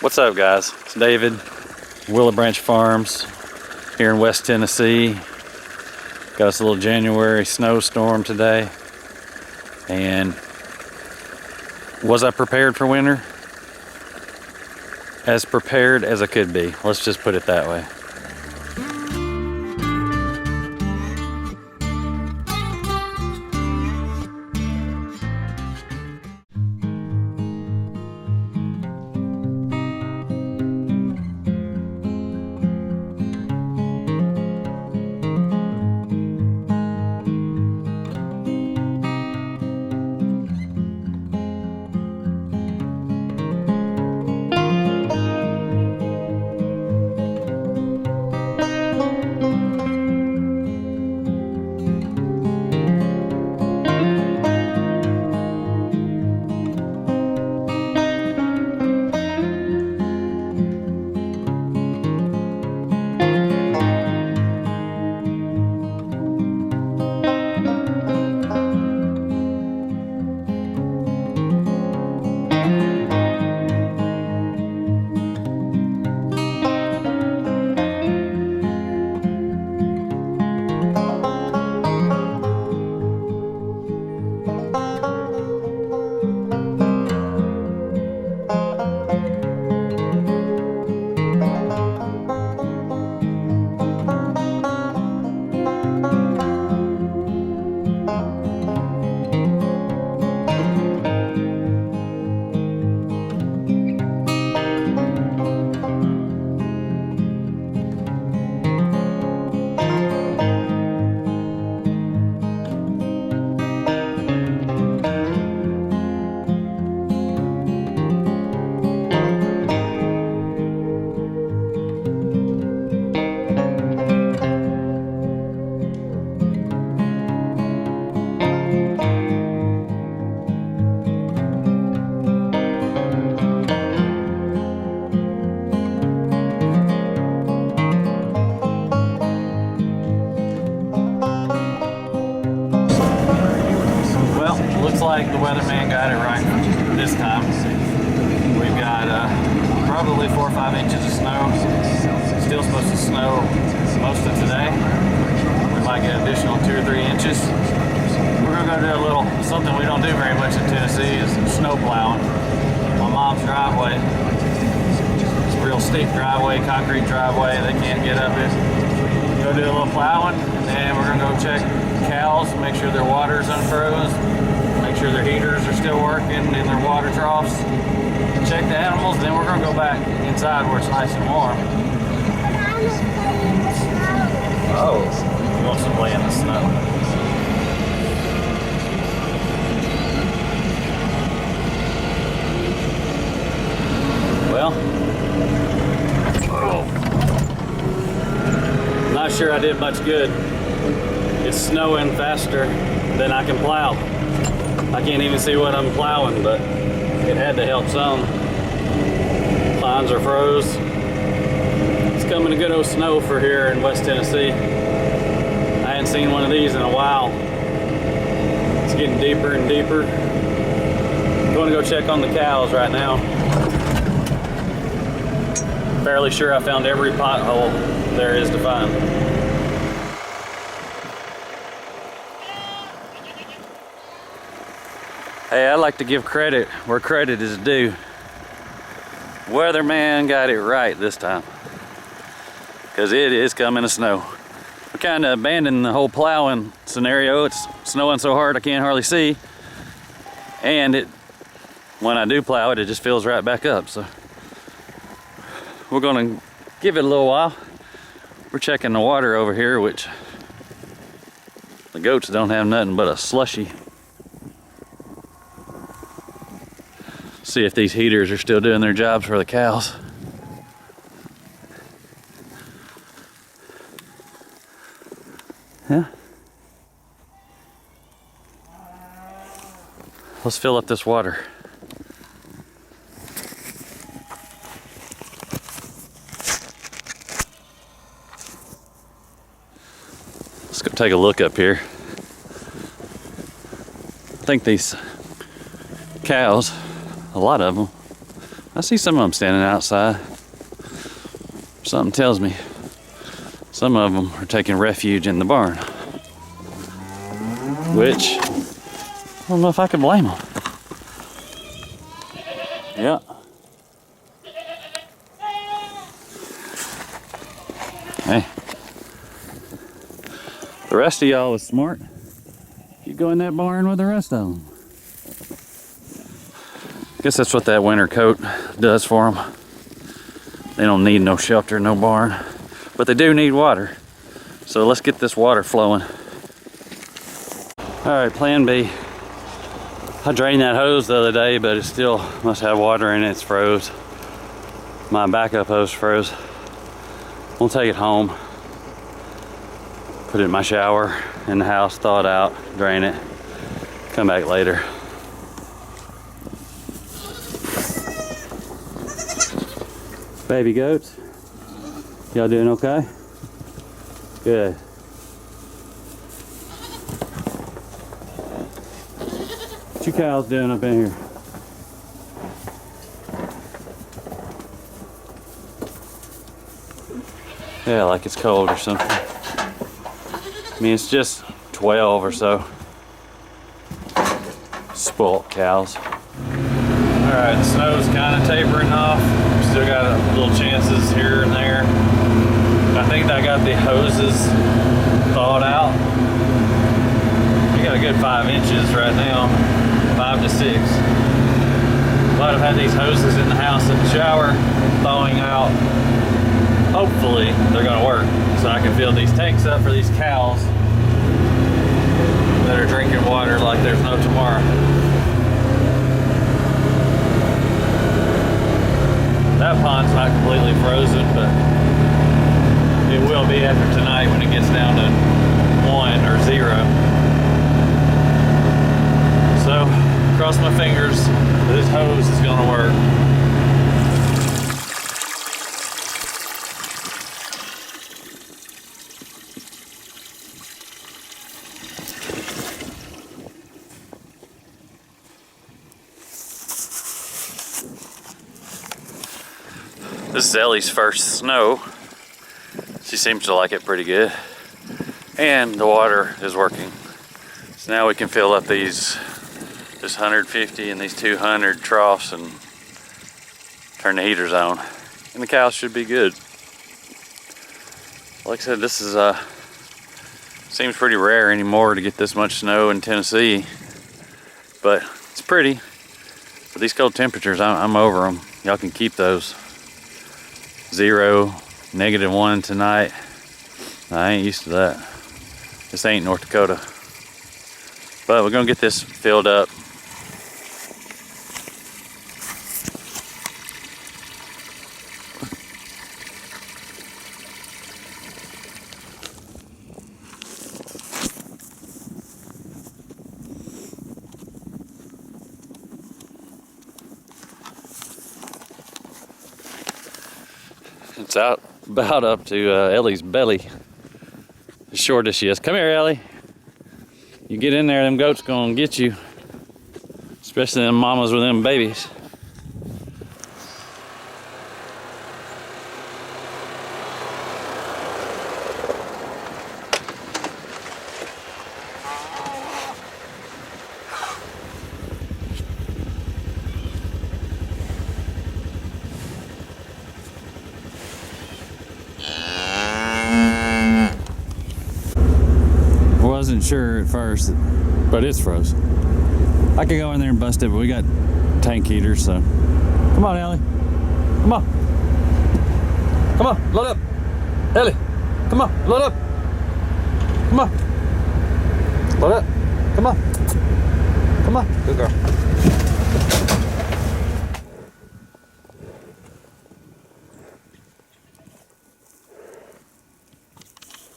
What's up, guys? It's David, Willow Branch Farms here in West Tennessee. Got us a little January snowstorm today. And was I prepared for winter? As prepared as I could be. Let's just put it that way. Looks like the weatherman got it right this time. We've got probably 4 or 5 inches of snow. Still supposed to snow most of today. We might get an additional 2 or 3 inches. We're gonna go do a little something we don't do very much in Tennessee is snow plowing. My mom's driveway. It's a real steep driveway, concrete driveway. They can't get up it. Go do a little plowing, and we're gonna go check cows, make sure their water's unfroze. Make sure their heaters are still working in their water troughs. Check the animals, then we're gonna go back inside where it's nice and warm. Oh, he wants to play in the snow. Well, not sure I did much good. It's snowing faster than I can plow. I can't even see what I'm plowing, but it had to help some. Lines are froze. It's coming a good old snow for here in West Tennessee. I hadn't seen one of these in a while. It's getting deeper and deeper. I'm going to go check on the cows right now. Fairly sure I found every pothole there is to find. Hey, I like to give credit where credit is due. Weatherman got it right this time, because it is coming to snow. We kind of abandoned the whole plowing scenario. It's snowing so hard I can't hardly see, and when I do plow it, it just fills right back up. So we're gonna give it a little while. We're checking the water over here, which the goats don't have nothing but a slushy. See if these heaters are still doing their jobs for the cows. Yeah. Let's fill up this water. Let's go take a look up here. I think these cows, a lot of them, I see some of them standing outside. Something tells me some of them are taking refuge in the barn. Which, I don't know if I can blame them. Yeah. Hey. The rest of y'all was smart. You go in that barn with the rest of them. I guess that's what that winter coat does for them. They don't need no shelter, no barn, but they do need water. So let's get this water flowing. All right, plan B. I drained that hose the other day, but it still must have water in it. It's froze. My backup hose froze. We'll take it home, put it in my shower in the house, thaw it out, drain it, come back later. Baby goats, y'all doing okay? Good. What you cows doing up in here? Yeah, like it's cold or something. I mean, it's just 12 or so. Spoiled cows. Alright, the snow's kind of tapering off. Still got little chances here and there. I think I got the hoses thawed out. We got a good 5 inches right now, 5 to 6. But I've had these hoses in the house in the shower, thawing out. Hopefully they're gonna work, so I can fill these tanks up for these cows that are drinking water like there's no tomorrow. That pond's not completely frozen, but it will be after tonight when it gets down to 1 or 0. So, cross my fingers, this hose is gonna work. This is Ellie's first snow. She seems to like it pretty good. And the water is working. So now we can fill up this 150 and these 200 troughs and turn the heaters on. And the cows should be good. Like I said, this is seems pretty rare anymore to get this much snow in Tennessee. But it's pretty. With these cold temperatures, I'm over them. Y'all can keep those. 0, -1 tonight. I ain't used to that. This ain't North Dakota. But we're gonna get this filled up. It's out about up to Ellie's belly, as short as she is. Come here, Ellie. You get in there, them goats gonna get you, especially them mamas with them babies. Wasn't sure at first, but it's froze. I could go in there and bust it, but we got tank heaters, so. Come on, Ellie. Come on. Come on, load up. Ellie, come on, load up. Come on. Load up. Come on. Come on. Good girl.